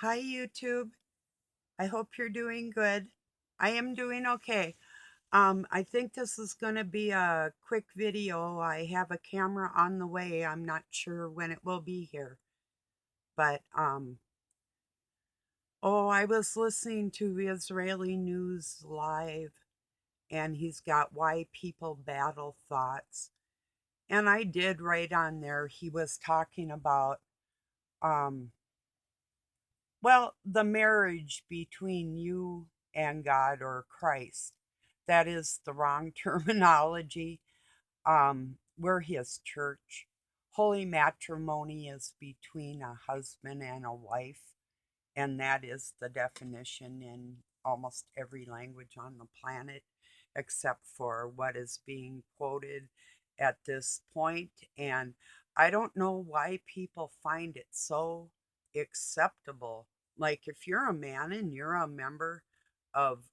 Hi, YouTube. I hope you're doing good. I am doing okay. I think this is going to be a quick video. I have a camera on the way. I'm not sure when it will be here. But, I was listening to Israeli News Live, and he's got Why People Battle Thoughts. And I did right on there, he was talking about, um, the marriage between you and God or Christ. That is the wrong terminology. We're his church. Holy matrimony is between a husband and a wife, and that is the definition in almost every language on the planet, except for what is being quoted at this point. And I don't know why people find it so acceptable. Like, if you're a man and you're a member of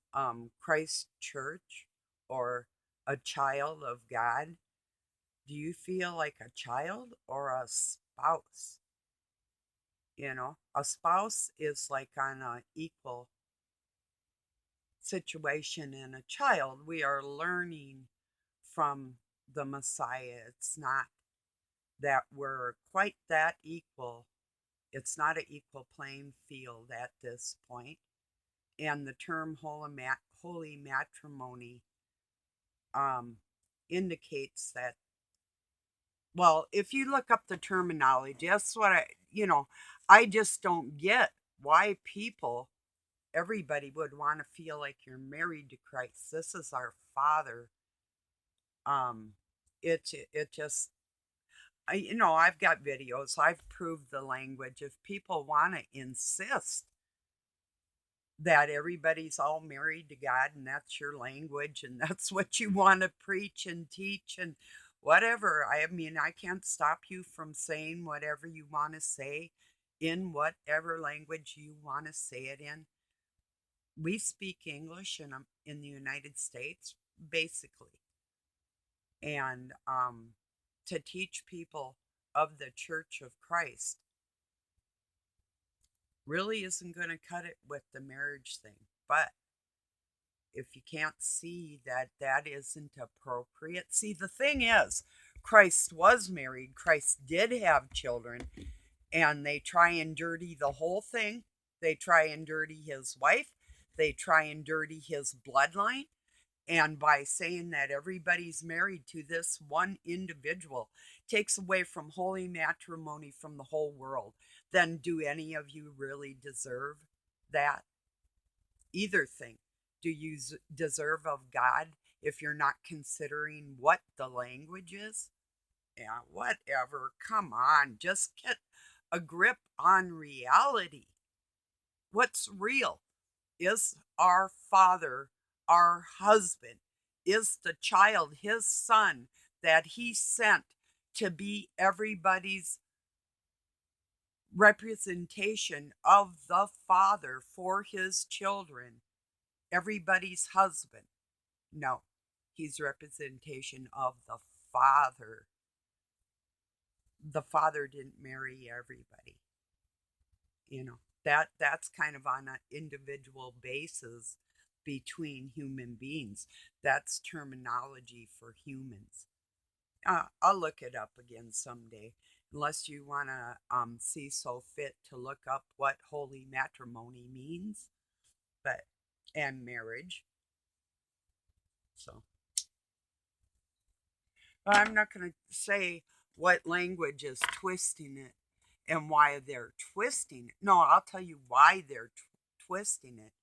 Christ Church or a child of God, do you feel like a child or a spouse? A spouse is like on an equal situation in a child. We are learning from the Messiah. It's not that we're quite that equal. It's not an equal playing field at this point. And the term holy matrimony um, indicates that, well, if you look up the terminology, that's what I just don't get why everybody would want to feel like you're married to Christ. This is our Father. Um, it just I've got videos. I've proved the language. If people want to insist that everybody's all married to God and that's your language and that's what you want to preach and teach and whatever. I mean, I can't stop you from saying whatever you want to say in whatever language you want to say it in. We speak English in the United States, basically. And to teach people of the Church of Christ really isn't going to cut it with the marriage thing. But if you can't see that that isn't appropriate, see, the thing is, Christ was married, Christ did have children, and they try and dirty the whole thing. They try and dirty his wife, they try and dirty his bloodline. And by saying that everybody's married to this one individual takes away from holy matrimony from the whole world, then do any of you really deserve that? Either thing. Do you deserve of God if you're not considering what the language is? Yeah, whatever. Come on, just get a grip on reality. What's real? Is our Father, our husband, is the child, his son, that he sent to be everybody's representation of the Father for his children, everybody's husband. No, he's representation of the Father. The Father didn't marry everybody. That's kind of on an individual basis between human beings. That's terminology for humans. I'll look it up again someday, unless you want to see so fit to look up what holy matrimony means, but and marriage. So I'm not going to say what language is twisting it and why they're twisting it. No, I'll tell you why they're twisting it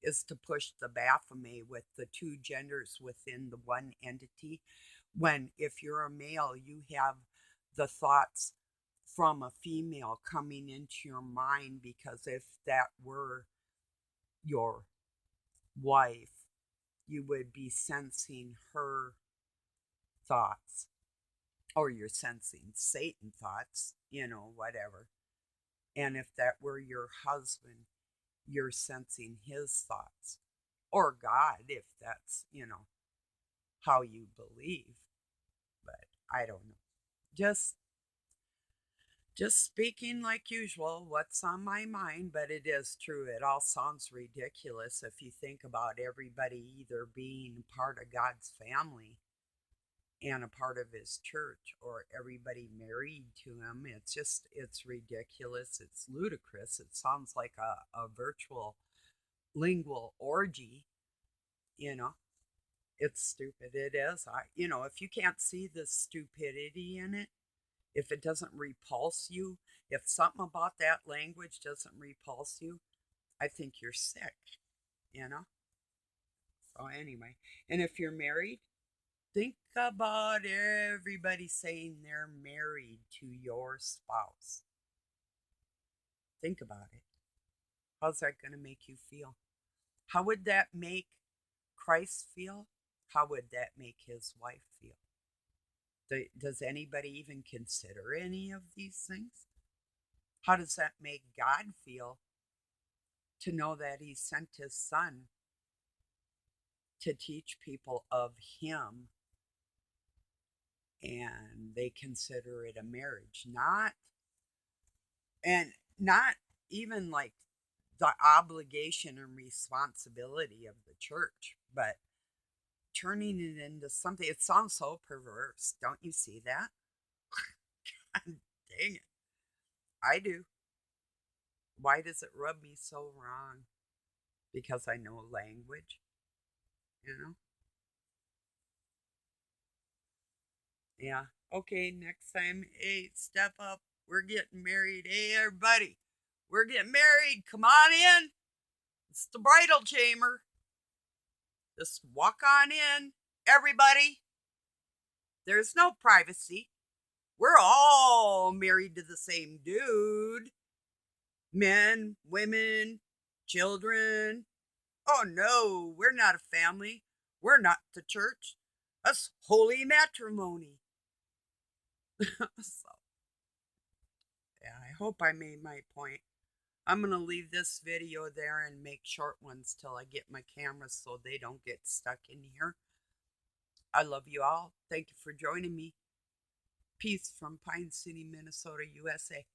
is to push the Baphomet with the two genders within the one entity. When, if you're a male, you have the thoughts from a female coming into your mind, because if that were your wife, you would be sensing her thoughts, or you're sensing Satan thoughts, whatever. And if that were your husband, you're sensing his thoughts, or God, if that's, how you believe. But I don't know. Just Just speaking like usual, what's on my mind, but it is true. It all sounds ridiculous if you think about everybody either being part of God's family and a part of his church or everybody married to him. It's ridiculous. It's ludicrous. It sounds like a virtual lingual orgy, you know. It's stupid. It is. If you can't see the stupidity in it, if it doesn't repulse you, if something about that language doesn't repulse you, I think you're sick, you know? So, anyway, and if you're married, think about everybody saying they're married to your spouse. Think about it. How's that going to make you feel? How would that make Christ feel? How would that make his wife feel? Does anybody even consider any of these things? How does that make God feel to know that he sent his son to teach people of him and they consider it a marriage? Not even like the obligation and responsibility of the church, but turning it into something. It sounds so perverse. Don't you see that? God dang it. I do. Why does it rub me so wrong? Because I know language, you know? Yeah. Okay, next time, hey, step up. We're getting married. Hey, everybody, we're getting married. Come on in. It's the bridal chamber. Just walk on in, everybody. There's no privacy. We're all married to the same dude. Men, women, children. Oh no, we're not a family. We're not the church. That's holy matrimony. So, yeah, I hope I made my point. I'm going to leave this video there and make short ones till I get my camera so they don't get stuck in here. I love you all. Thank you for joining me. Peace from Pine City, Minnesota, USA.